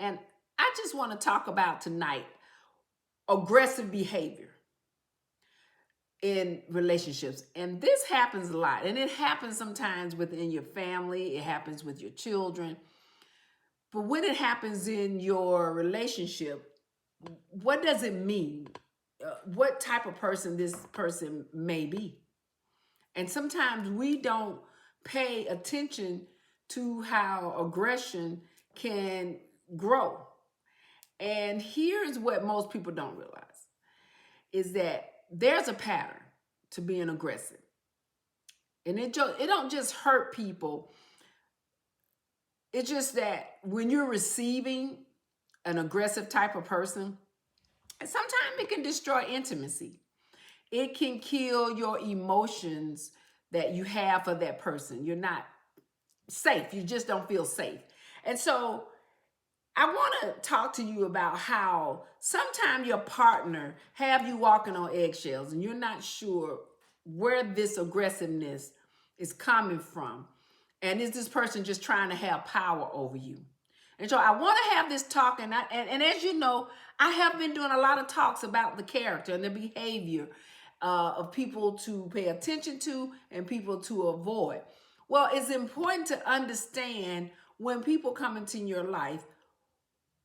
And I just want to talk about tonight aggressive behavior in relationships. And this happens a lot. And it happens sometimes within your family, it happens with your children. But when it happens in your relationship, what does it mean? What type of person this person may be? And sometimes we don't pay attention to how aggression can grow. And here's what most people don't realize is that there's a pattern to being aggressive. And it don't just hurt people. It's just that when you're receiving an aggressive type of person, sometimes it can destroy intimacy. It can kill your emotions that you have for that person. You're not safe. You just don't feel safe. And so I want to talk to you about how sometimes your partner have you walking on eggshells and you're not sure where this aggressiveness is coming from. And is this person just trying to have power over you? And so I want to have this talk. And as you know, I have been doing a lot of talks about the character and the behavior of people to pay attention to and people to avoid. Well, it's important to understand when people come into your life,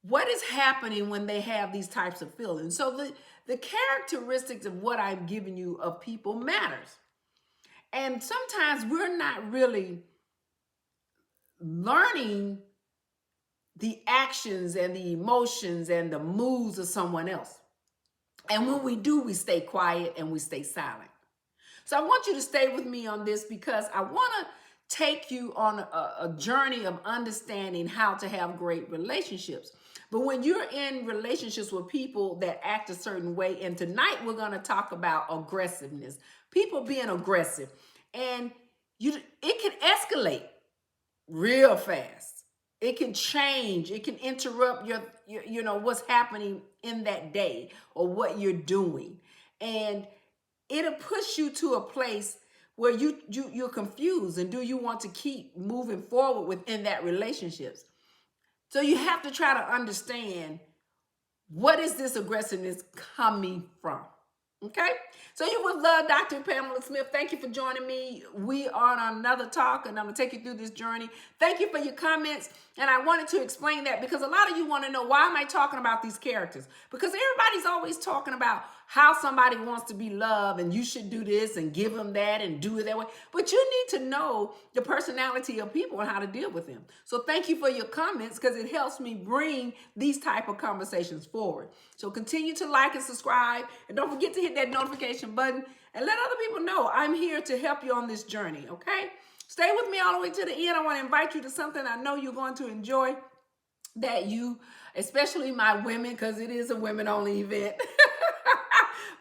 what is happening when they have these types of feelings. So the characteristics of what I've given you of people matters. And sometimes we're not really learning the actions and the emotions and the moods of someone else. And when we do, we stay quiet and we stay silent. So I want you to stay with me on this because I want to take you on a journey of understanding how to have great relationships. But when you're in relationships with people that act a certain way, and tonight we're going to talk about aggressiveness, people being aggressive, and it can escalate real fast. It can change. It can interrupt your what's happening in that day or what you're doing, and it'll push you to a place where you're confused. And do you want to keep moving forward within that relationships? So you have to try to understand, what is this aggressiveness coming from? Okay, so you would love Dr. Pamela Smith. Thank you for joining me. We are on another talk, and I'm going to take you through this journey. Thank you for your comments. And I wanted to explain that because a lot of you want to know, why am I talking about these characters? Because everybody's always talking about how somebody wants to be loved, and you should do this and give them that and do it that way. But you need to know the personality of people and how to deal with them. So thank you for your comments because it helps me bring these type of conversations forward. So continue to like and subscribe, and don't forget to hit that notification button and let other people know I'm here to help you on this journey, okay? Stay with me all the way to the end. I want to invite you to something I know you're going to enjoy, that you, especially my women, because it is a women-only event,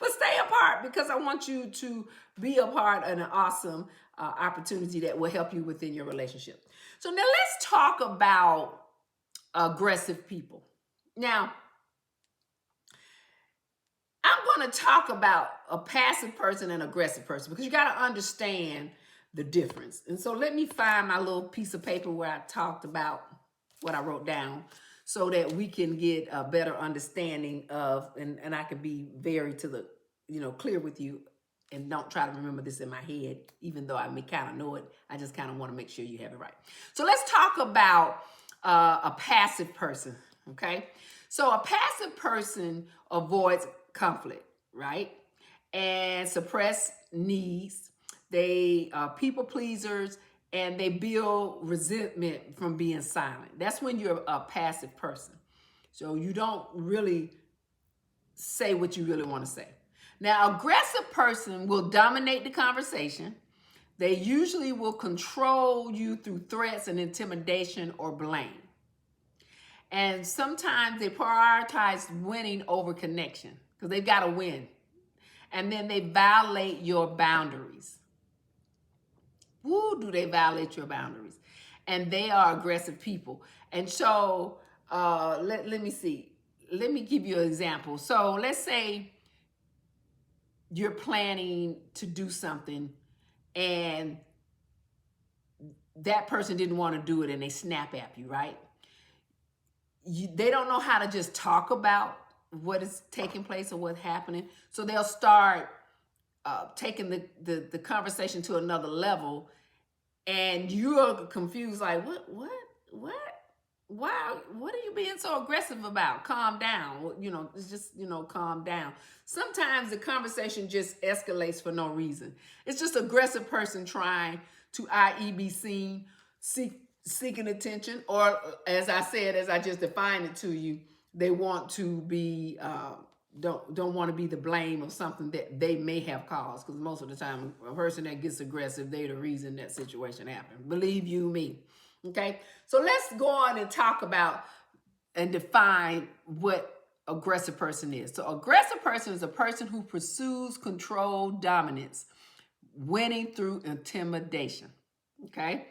but stay apart because I want you to be a part of an awesome opportunity that will help you within your relationship. So now let's talk about aggressive people. Now, I'm going to talk about a passive person and aggressive person because you got to understand the difference. And so let me find my little piece of paper where I talked about what I wrote down so that we can get a better understanding of, and I can be very clear with you, and don't try to remember this in my head, even though I may kind of know it. I just kind of want to make sure you have it right. So let's talk about a passive person, okay? So a passive person avoids conflict, right? And suppress needs. They are people pleasers, and they build resentment from being silent. That's when you're a passive person. So you don't really say what you really want to say. Now, aggressive person will dominate the conversation. They usually will control you through threats and intimidation or blame. And sometimes they prioritize winning over connection because they've got to win. And then they violate your boundaries. Woo, do they violate your boundaries? And they are aggressive people. And so let me see. Let me give you an example. So let's say you're planning to do something and that person didn't want to do it and they snap at you, right? they don't know how to just talk about what is taking place or what's happening. So they'll start taking the conversation to another level, and you're confused, like, what? Wow, what are you being so aggressive about? Calm down. It's just, calm down. Sometimes the conversation just escalates for no reason. It's just an aggressive person trying to, i.e., be seen, seeking attention, or as I said, as I just defined it to you, they want to be, don't want to be the blame of something that they may have caused. Because most of the time, a person that gets aggressive, they're the reason that situation happened. Believe you me. Okay, so let's go on and talk about and define what aggressive person is. So aggressive person is a person who pursues control, dominance, winning through intimidation. Okay,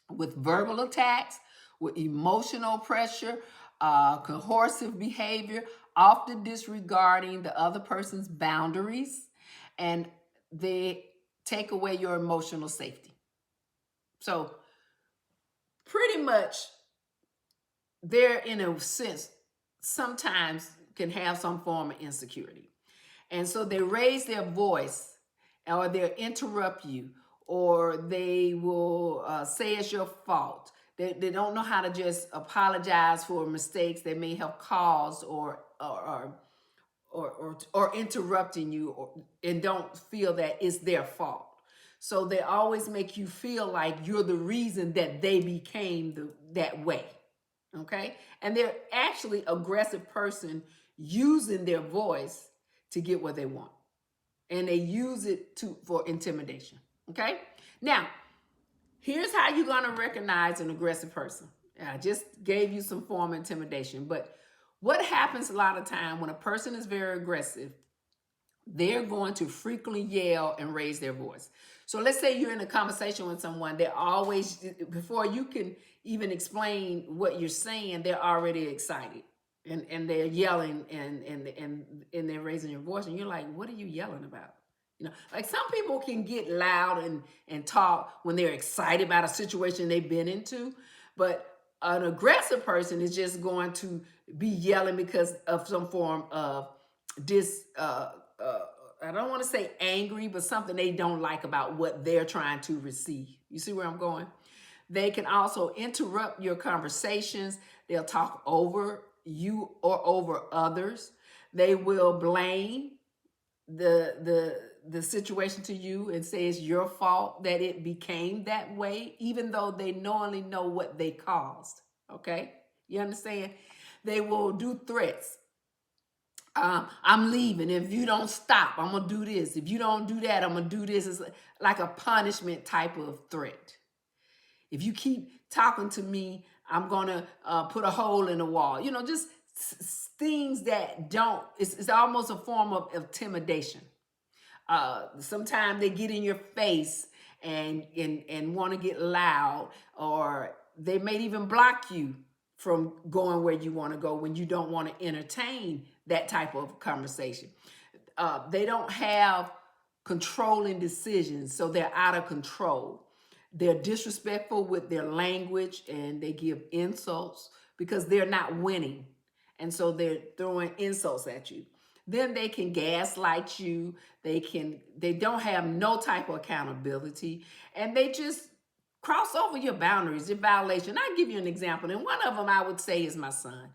with verbal attacks, with emotional pressure, coercive behavior, often disregarding the other person's boundaries, and they take away your emotional safety. So pretty much, they're, in a sense, sometimes can have some form of insecurity. And so they raise their voice, or they'll interrupt you, or they will say it's your fault. They don't know how to just apologize for mistakes they may have caused, or interrupting you, and don't feel that it's their fault. So they always make you feel like you're the reason that they became that way. Okay? And they're actually aggressive person using their voice to get what they want. And they use it for intimidation. Okay? Now, here's how you're going to recognize an aggressive person. I just gave you some form of intimidation, but what happens a lot of time when a person is very aggressive, they're going to frequently yell and raise their voice. So let's say you're in a conversation with someone, they're always, before you can even explain what you're saying, they're already excited. And they're yelling and they're raising your voice. And you're like, what are you yelling about? Like some people can get loud and talk when they're excited about a situation they've been into. But an aggressive person is just going to be yelling because of some form of I don't want to say angry, but something they don't like about what they're trying to receive. You see where I'm going? They can also interrupt your conversations. They'll talk over you or over others. They will blame the situation to you and say it's your fault that it became that way, even though they knowingly know what they caused. Okay? You understand? They will do threats. I'm leaving. If you don't stop, I'm going to do this. If you don't do that, I'm going to do this. It's like a punishment type of threat. If you keep talking to me, I'm going to put a hole in the wall. Just things that don't, it's almost a form of intimidation. Sometimes they get in your face and want to get loud, or they may even block you from going where you want to go when you don't want to entertain that type of conversation. They don't have controlling decisions, so they're out of control. They're disrespectful with their language, and they give insults because they're not winning. And so they're throwing insults at you. Then they can gaslight you. They don't have no type of accountability, and they just cross over your boundaries, your violation. I'll give you an example. And one of them I would say is my son.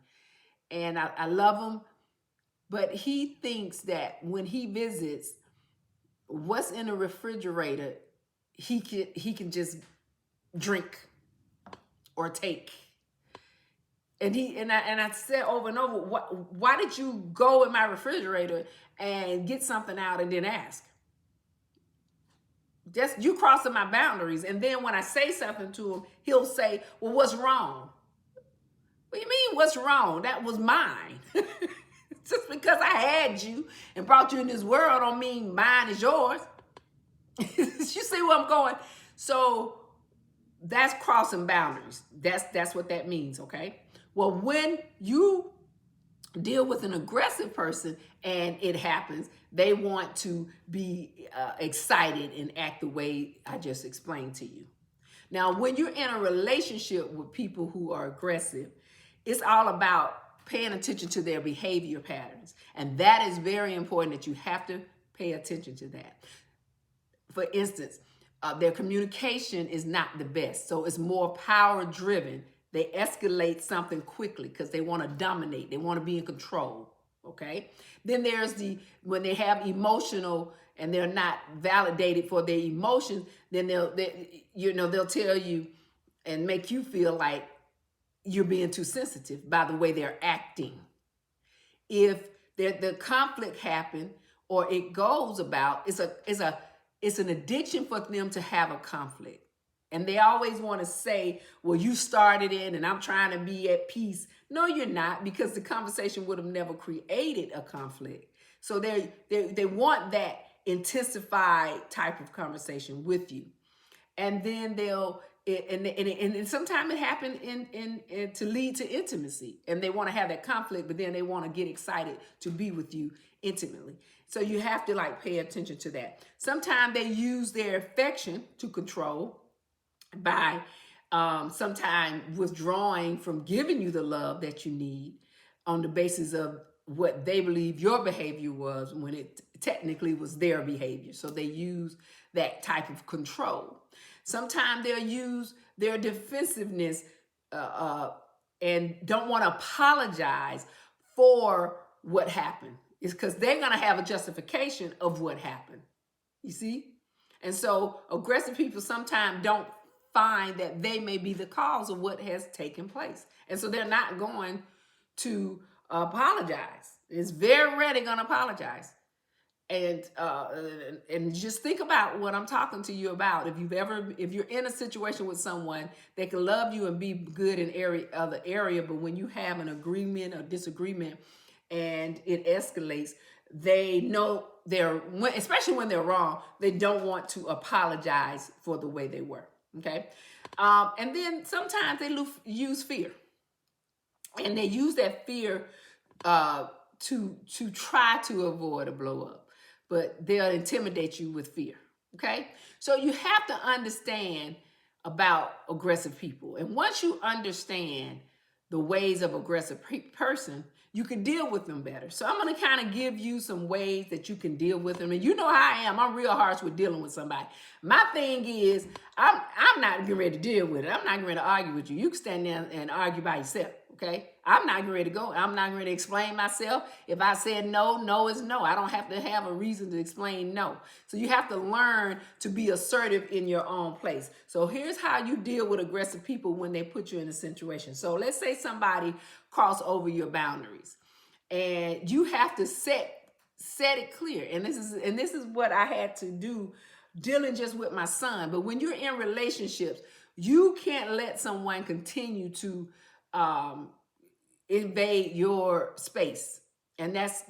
And I love him, but he thinks that when he visits, what's in the refrigerator, he can just drink or take. And I said over and over, why did you go in my refrigerator and get something out and then ask? Just you crossing my boundaries. And then when I say something to him, he'll say, well, what's wrong? What do you mean, what's wrong? That was mine. Just because I had you and brought you in this world don't mean mine is yours. You see where I'm going? So that's crossing boundaries. That's what that means, okay? Well, when you deal with an aggressive person and it happens, they want to be excited and act the way I just explained to you. Now, when you're in a relationship with people who are aggressive, It's all about paying attention to their behavior patterns. And that is very important, that you have to pay attention to that. For instance, their communication is not the best. So it's more power driven. They escalate something quickly because they want to dominate. They want to be in control. Okay. Then there's when they have emotional and they're not validated for their emotions, then they'll tell you and make you feel like you're being too sensitive by the way they're acting. If the conflict happened or it goes about, it's an addiction for them to have a conflict. And they always want to say, well, you started it and I'm trying to be at peace. No, you're not, because the conversation would have never created a conflict. So they want that intensified type of conversation with you. And then and sometimes it happens in to lead to intimacy, and they want to have that conflict, but then they want to get excited to be with you intimately. So you have to pay attention to that. Sometimes they use their affection to control by sometimes withdrawing from giving you the love that you need on the basis of what they believe your behavior was when it technically was their behavior. So they use that type of control. Sometimes they'll use their defensiveness and don't want to apologize for what happened. It's because they're going to have a justification of what happened. You see? And so aggressive people sometimes don't find that they may be the cause of what has taken place. And so they're not going to apologize. It's very rare they're going to apologize. And just think about what I'm talking to you about. If you're in a situation with someone, they can love you and be good in other area, but when you have an agreement or disagreement and it escalates, they know especially when they're wrong, they don't want to apologize for the way they were. Okay. And then sometimes they use fear, and they use that fear to try to avoid a blow up, but they'll intimidate you with fear. Okay. So you have to understand about aggressive people. And once you understand the ways of aggressive person, you can deal with them better. So I'm going to kind of give you some ways that you can deal with them. And you know how I am. I'm real harsh with dealing with somebody. My thing is, I'm not getting ready to deal with it. I'm not getting ready to argue with you. You can stand there and argue by yourself. Okay. I'm not ready to go. I'm not ready to explain myself. If I said no, no is no. I don't have to have a reason to explain no. So you have to learn to be assertive in your own place. So here's how you deal with aggressive people when they put you in a situation. So let's say somebody cross over your boundaries, and you have to set it clear. And this is what I had to do dealing just with my son. But when you're in relationships, you can't let someone continue to invade your space, and that's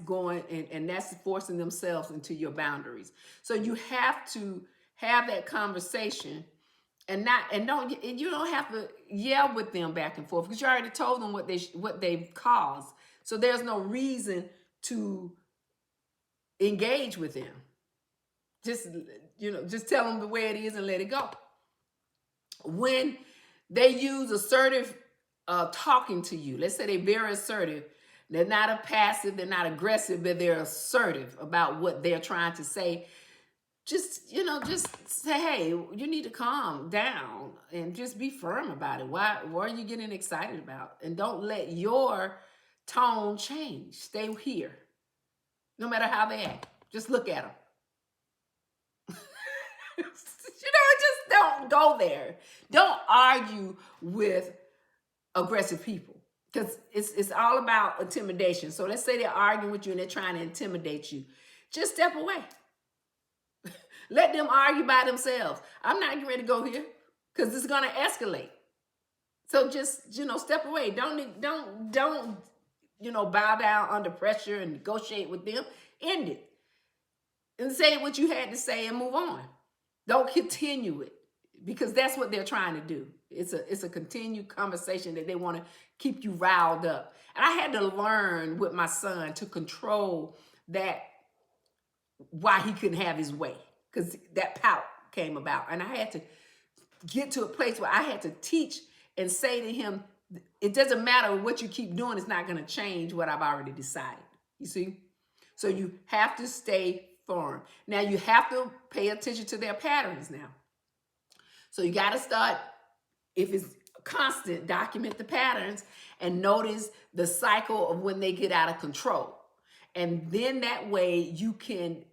and that's forcing themselves into your boundaries. So you have to have that conversation, and you don't have to yell with them back and forth, because you already told them what they've caused. So there's no reason to engage with them. Just tell them the way it is and let it go. When they use assertive talking to you, let's say they're very assertive. They're not a passive, they're not aggressive, but they're assertive about what they're trying to say. Just say, hey, you need to calm down and just be firm about it. Why are you getting excited about? And don't let your tone change. Stay here. No matter how they act. Just look at them. Just don't go there. Don't argue with aggressive people, because it's all about intimidation. So let's say they're arguing with you and they're trying to intimidate you. Just step away. Let them argue by themselves. I'm not getting ready to go here, because it's going to escalate. So just, step away. Don't bow down under pressure and negotiate with them. End it. And say what you had to say and move on. Don't continue it, because that's what they're trying to do. It's a continued conversation that they want to keep you riled up. And I had to learn with my son to control that, why he couldn't have his way, because that pout came about. And I had to get to a place where I had to teach and say to him, it doesn't matter what you keep doing, it's not going to change what I've already decided. You see? So you have to stay firm. Now you have to pay attention to their patterns now. So you got to start, if it's constant, document the patterns and notice the cycle of when they get out of control. And then that way you can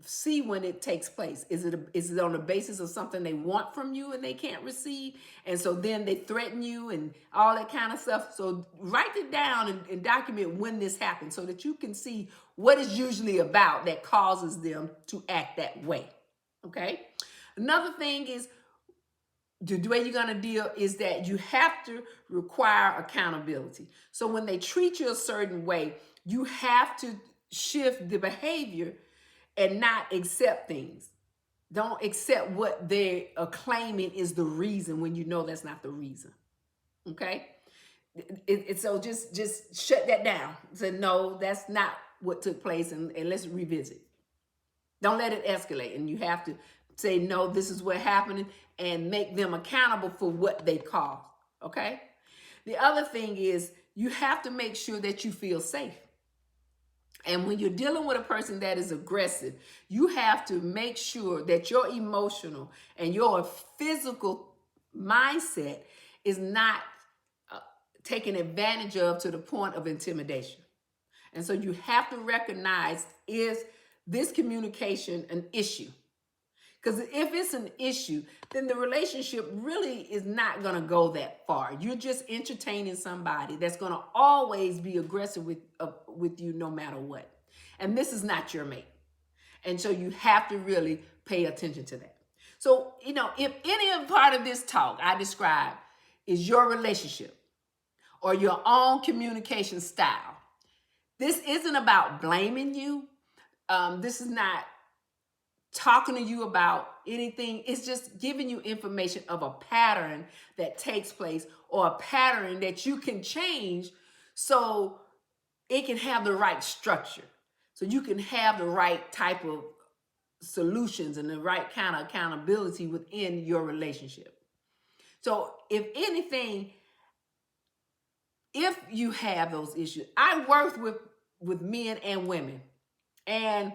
see when it takes place. Is it on the basis of something they want from you and they can't receive? And so then they threaten you and all that kind of stuff. So write it down and document when this happens so that you can see what it's usually about that causes them to act that way. Okay? Another thing is, the way you're going to deal is that you have to require accountability. So when they treat you a certain way, you have to shift the behavior and not accept things. Don't accept what they are claiming is the reason when you know that's not the reason. Okay? So just shut that down. Say, no, that's not what took place, and let's revisit. Don't let it escalate. And you have to say, no, this is what happened, and make them accountable for what they caused. Okay? The other thing is you have to make sure that you feel safe. And when you're dealing with a person that is aggressive, you have to make sure that your emotional and your physical mindset is not taken advantage of to the point of intimidation. And so you have to recognize, is this communication an issue? Because if it's an issue, then the relationship really is not going to go that far. You're just entertaining somebody that's going to always be aggressive with you no matter what. And this is not your mate. And so you have to really pay attention to that. So, if any part of this talk I describe is your relationship or your own communication style, this isn't about blaming you. This is not talking to you about anything. It's just giving you information of a pattern that takes place or a pattern that you can change so it can have the right structure. So you can have the right type of solutions and the right kind of accountability within your relationship. So if anything, if you have those issues, I work with men and women, and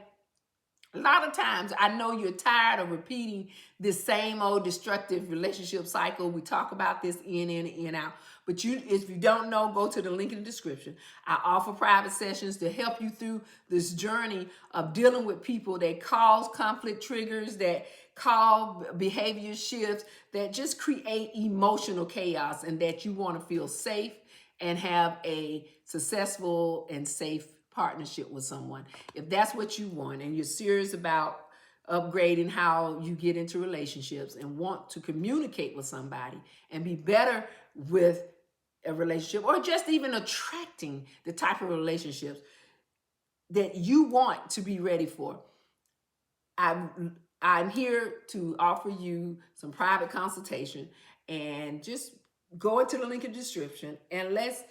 a lot of times I know you're tired of repeating this same old destructive relationship cycle. We talk about this in, out. But if you don't know, go to the link in the description. I offer private sessions to help you through this journey of dealing with people that cause conflict triggers, that cause behavior shifts, that just create emotional chaos, and that you want to feel safe and have a successful and safe partnership with someone. If that's what you want and you're serious about upgrading how you get into relationships and want to communicate with somebody and be better with a relationship, or just even attracting the type of relationships that you want to be ready for, I'm here to offer you some private consultation, and just go into the link in the description and let's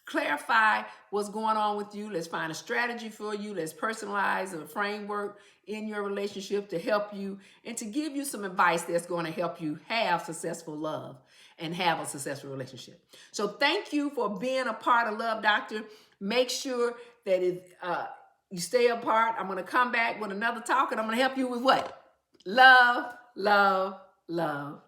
clarify what's going on with you. Let's find a strategy for you. Let's personalize a framework in your relationship to help you and to give you some advice that's going to help you have successful love and have a successful relationship. So thank you for being a part of Love Doctor. Make sure that you stay apart. I'm going to come back with another talk, and I'm going to help you with what? Love, love, love.